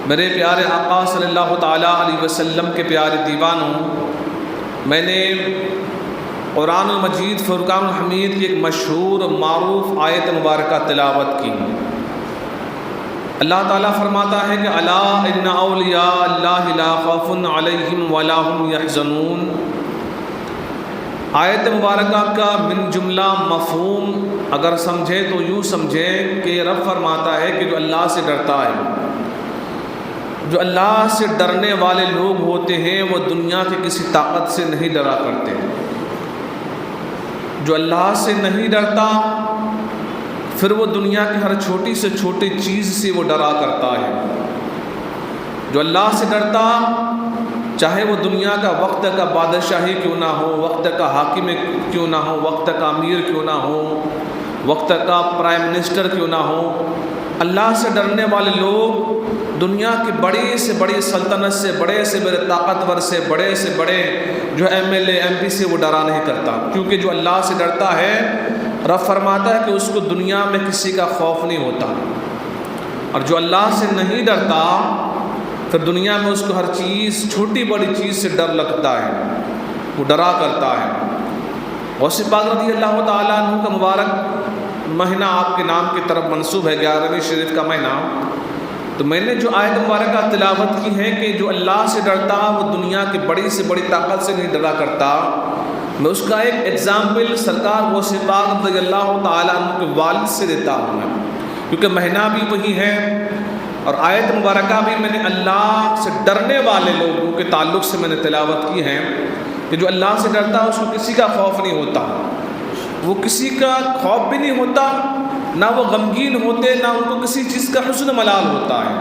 میرے پیارے آقا صلی اللہ تعالیٰ علیہ وسلم کے پیارے دیوانوں، میں نے قرآن المجید فرقان الحمید کی ایک مشہور و معروف آیت مبارکہ تلاوت کی۔ اللہ تعالیٰ فرماتا ہے کہ الا ان اولیاء اللہ لا خوف علیہم ولا هم یحزنون۔ آیت مبارکہ کا من جملہ مفہوم اگر سمجھے تو یوں سمجھے کہ رب فرماتا ہے کہ جو اللہ سے ڈرتا ہے، جو اللہ سے ڈرنے والے لوگ ہوتے ہیں وہ دنیا کی کسی طاقت سے نہیں ڈرا کرتے۔ جو اللہ سے نہیں ڈرتا پھر وہ دنیا کی ہر چھوٹی سے چھوٹی چیز سے وہ ڈرا کرتا ہے۔ جو اللہ سے ڈرتا چاہے وہ دنیا کا وقت کا بادشاہی کیوں نہ ہو، وقت کا حاکم کیوں نہ ہو، وقت کا امیر کیوں نہ ہو، وقت کا پرائم منسٹر کیوں نہ ہو، اللہ سے ڈرنے والے لوگ دنیا کی بڑی سے بڑی سلطنت سے، بڑے سے بڑے طاقتور سے، بڑے سے بڑے جو M L A M P سے وہ ڈرا نہیں کرتا، کیونکہ جو اللہ سے ڈرتا ہے رب فرماتا ہے کہ اس کو دنیا میں کسی کا خوف نہیں ہوتا، اور جو اللہ سے نہیں ڈرتا پھر دنیا میں اس کو ہر چیز، چھوٹی بڑی چیز سے ڈر لگتا ہے، وہ ڈرا کرتا ہے۔ غوث پاک رضی اللہ تعالیٰ عنہ کا مبارک مہینہ آپ کے نام کی طرف منسوب ہے، 11ویں شریف کا مہینہ۔ تو میں نے جو آیت مبارکہ تلاوت کی ہے کہ جو اللہ سے ڈرتا وہ دنیا کی بڑی سے بڑی طاقت سے نہیں ڈرا کرتا، میں اس کا ایک ایگزامپل سرکار غوث پاک رضی اللہ تعالیٰ عنہ کے والد سے دیتا ہوں، کیونکہ مہینہ بھی وہی ہے اور آیت مبارکہ بھی میں نے اللہ سے ڈرنے والے لوگوں کے تعلق سے میں نے تلاوت کی ہے کہ جو اللہ سے ڈرتا اس کو کسی کا خوف نہیں ہوتا، وہ کسی کا خوف بھی نہیں ہوتا، نہ وہ غمگین ہوتے، نہ ان کو کسی چیز کا حزن ملال ہوتا ہے۔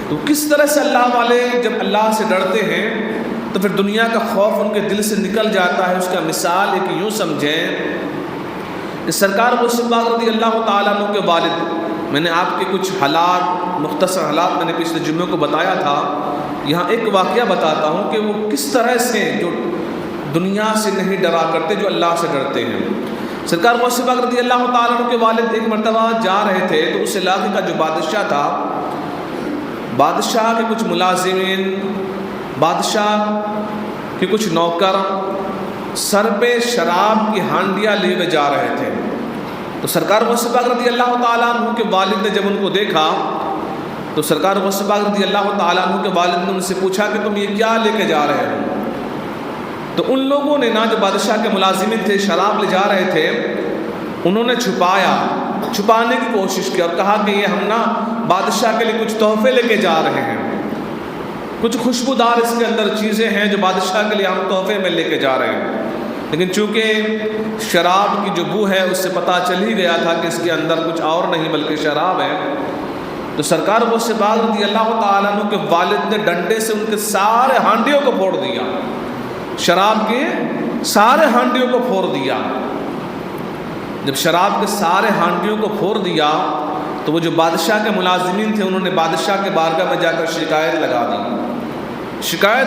تو کس طرح سے اللہ والے جب اللہ سے ڈرتے ہیں تو پھر دنیا کا خوف ان کے دل سے نکل جاتا ہے۔ اس کا مثال ایک یوں سمجھیں کہ سرکار غوث پاک رضی اللہ تعالیٰ عنہ کے والد، میں نے آپ کے کچھ حالات، مختصر حالات میں نے پچھلے جمعے کو بتایا تھا، یہاں ایک واقعہ بتاتا ہوں کہ وہ کس طرح سے جو دنیا سے نہیں ڈرا کرتے، جو اللہ سے ڈرتے ہیں۔ سرکار غوث پاک رضی اللہ تعالیٰ عنہ کے والد ایک مرتبہ جا رہے تھے تو اس علاقے کا جو بادشاہ تھا، بادشاہ کے کچھ ملازمین، بادشاہ کے کچھ نوکر سر پہ شراب کی ہانڈیاں لیے ہوئے جا رہے تھے۔ تو سرکار غوث پاک رضی اللہ تعالیٰ عنہ کے والد نے جب ان کو دیکھا تو سرکار غوث پاک رضی اللہ تعالیٰ عنہ کے والد نے ان سے پوچھا کہ تم یہ کیا لے کے جا رہے ہو؟ تو ان لوگوں نے جو بادشاہ کے ملازمین تھے، شراب لے جا رہے تھے، انہوں نے چھپانے کی کوشش کی اور کہا کہ یہ ہم بادشاہ کے لیے کچھ تحفے لے کے جا رہے ہیں، کچھ خوشبودار اس کے اندر چیزیں ہیں جو بادشاہ کے لیے ہم تحفے میں لے کے جا رہے ہیں۔ لیکن چونکہ شراب کی جو بو ہے اس سے پتہ چل ہی گیا تھا کہ اس کے اندر کچھ اور نہیں بلکہ شراب ہے۔ تو سرکار غوث پاک رضی اللہ تعالیٰ عنہ کے والد نے ڈنڈے سے ان کے سارے ہانڈیوں کو پھوڑ دیا، شراب کے سارے ہانڈیوں کو پھوڑ دیا۔ جب شراب کے سارے ہانڈیوں کو پھوڑ دیا تو وہ جو بادشاہ کے ملازمین تھے انہوں نے بادشاہ کے بارگاہ میں جا کر شکایت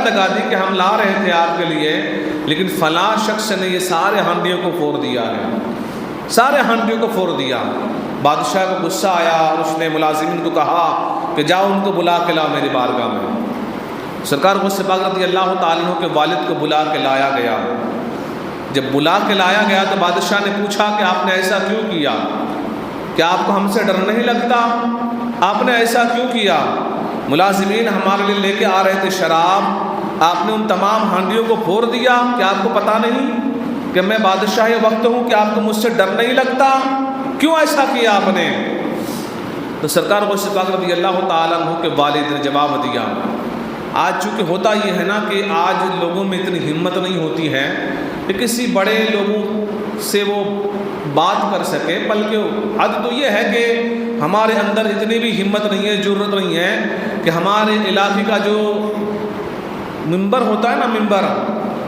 لگا دی کہ ہم لا رہے تھے آپ کے لیے لیکن فلاں شخص نے یہ سارے ہانڈیوں کو پھوڑ دیا ہے، سارے ہانڈیوں کو پھوڑ دیا۔ بادشاہ کو غصہ آیا اور اس نے ملازمین کو کہا کہ جاؤ ان کو بلا کے لاؤ میری بارگاہ میں۔ سرکار غوث پاک رضی اللہ تعالیٰ عنہ کے والد کو بلا کے لایا گیا۔ جب بلا کے لایا گیا تو بادشاہ نے پوچھا کہ آپ نے ایسا کیوں کیا؟ کیا آپ کو ہم سے ڈر نہیں لگتا؟ آپ نے ایسا کیوں کیا؟ ملازمین ہمارے لیے لے کے آ رہے تھے شراب، آپ نے ان تمام ہانڈیوں کو پھوڑ دیا، کیا آپ کو پتہ نہیں کہ میں بادشاہ وقت ہوں؟ کہ آپ کو مجھ سے ڈر نہیں لگتا؟ کیوں ایسا کیا آپ نے؟ تو سرکار غوث پاک رضی اللہ تعالیٰ عنہ کے والد نے جواب دیا، آج چونکہ ہوتا یہ ہے نا کہ آج لوگوں میں اتنی ہمت نہیں ہوتی ہے کہ کسی بڑے لوگوں سے وہ بات کر سکے، بلکہ حد تو یہ ہے کہ ہمارے اندر اتنی بھی ہمت نہیں ہے، جرأت نہیں ہے کہ ہمارے علاقے کا جو ممبر ہوتا ہے نا، ممبر،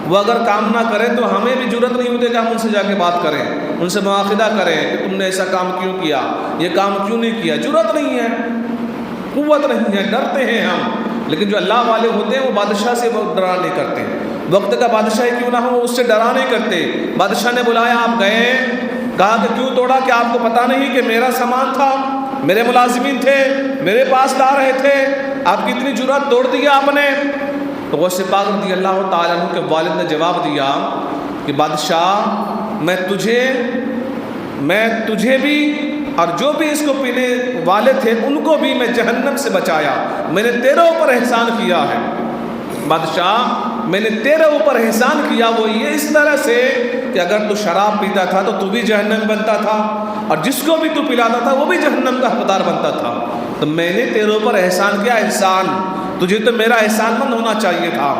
وہ اگر کام نہ کرے تو ہمیں بھی جرأت نہیں ہوتی کہ ہم ان سے جا کے بات کریں، ان سے مواخذہ کریں کہ تم نے ایسا کام کیوں کیا، یہ کام کیوں نہیں کیا۔ جرأت نہیں ہے، قوت نہیں ہے، ڈرتے ہیں ہم۔ لیکن جو اللہ والے ہوتے ہیں وہ بادشاہ سے وہ ڈرا نہیں کرتے، وقت کا بادشاہ کیوں نہ ہو وہ اس سے ڈرا نہیں کرتے۔ بادشاہ نے بلایا، آپ گئے، کہا کہ کیوں توڑا؟ کہ آپ کو پتہ نہیں کہ میرا سامان تھا، میرے ملازمین تھے، میرے پاس لا رہے تھے، آپ کی اتنی جرأت توڑ دیا آپ نے؟ تو غوث پاک رضی اللہ تعالیٰ عنہ کے والد نے جواب دیا کہ بادشاہ میں تجھے بھی اور جو بھی اس کو پینے والے تھے ان کو بھی میں جہنم سے بچایا، میں نے تیرے اوپر احسان کیا ہے بادشاہ، میں نے تیرے اوپر احسان کیا، وہ یہ اس طرح سے کہ اگر تو شراب پیتا تھا تو بھی جہنم بنتا تھا، اور جس کو بھی تو پلاتا تھا وہ بھی جہنم کا حقدار بنتا تھا، تو میں نے تیرے اوپر احسان کیا، احسان تجھے تو میرا احسان مند ہونا چاہیے تھا۔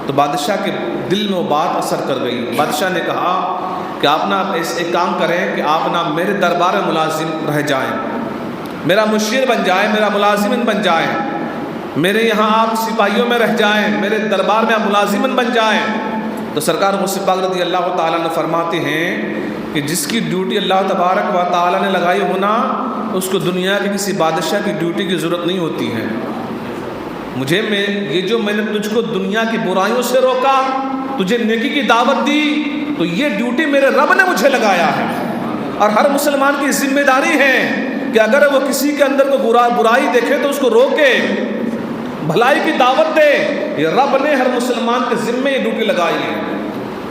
تو بادشاہ کے دل میں وہ بات اثر کر گئی۔ بادشاہ نے کہا کہ آپ نا ایک کام کریں کہ آپ نا میرے دربار میں ملازم رہ جائیں، میرا مشیر بن جائیں، میرا ملازمن بن جائیں، میرے یہاں آپ سپاہیوں میں رہ جائیں، میرے دربار میں آپ ملازمن بن جائیں۔ تو سرکار غوث پاک رضی اللہ تعالیٰ نے فرماتے ہیں کہ جس کی ڈیوٹی اللہ تبارک و تعالیٰ نے لگائی ہونا، اس کو دنیا کے کسی بادشاہ کی ڈیوٹی کی ضرورت نہیں ہوتی ہے۔ میں نے تجھ کو دنیا کی برائیوں سے روکا، تجھے نیکی کی دعوت دی، تو یہ ڈیوٹی میرے رب نے مجھے لگایا ہے، اور ہر مسلمان کی ذمہ داری ہے کہ اگر وہ کسی کے اندر کوئی برائی دیکھے تو اس کو روکے، بھلائی کی دعوت دے۔ یہ رب نے ہر مسلمان کے ذمے یہ ڈیوٹی لگائی ہے،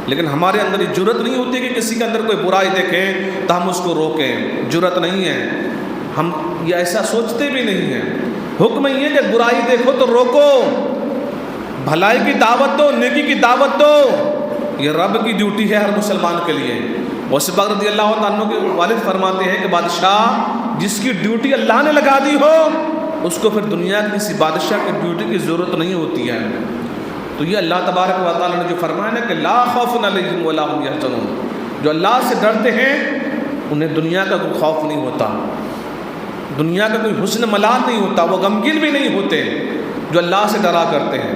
لیکن ہمارے اندر یہ جرأت نہیں ہوتی کہ کسی کے اندر کوئی برائی دیکھیں تو ہم اس کو روکیں، جرأت نہیں ہے، ہم یہ ایسا سوچتے بھی نہیں ہیں۔ حکم یہ کہ برائی دیکھو تو روکو، بھلائی کی دعوت دو، نیکی کی دعوت دو، یہ رب کی ڈیوٹی ہے ہر مسلمان کے لیے۔ غوث پاک رضی اللہ عنہ کے والد فرماتے ہیں کہ بادشاہ جس کی ڈیوٹی اللہ نے لگا دی ہو، اس کو پھر دنیا کی کسی بادشاہ کی ڈیوٹی کی ضرورت نہیں ہوتی ہے۔ تو یہ اللہ تبارک و تعالیٰ نے جو فرمایا نا کہ لا خوف علیہم ولا هم یحزنون، جو اللہ سے ڈرتے ہیں انہیں دنیا کا کوئی خوف نہیں ہوتا، دنیا کا کوئی حسن ملال نہیں ہوتا، وہ غمگین بھی نہیں ہوتے جو اللہ سے ڈرا کرتے ہیں۔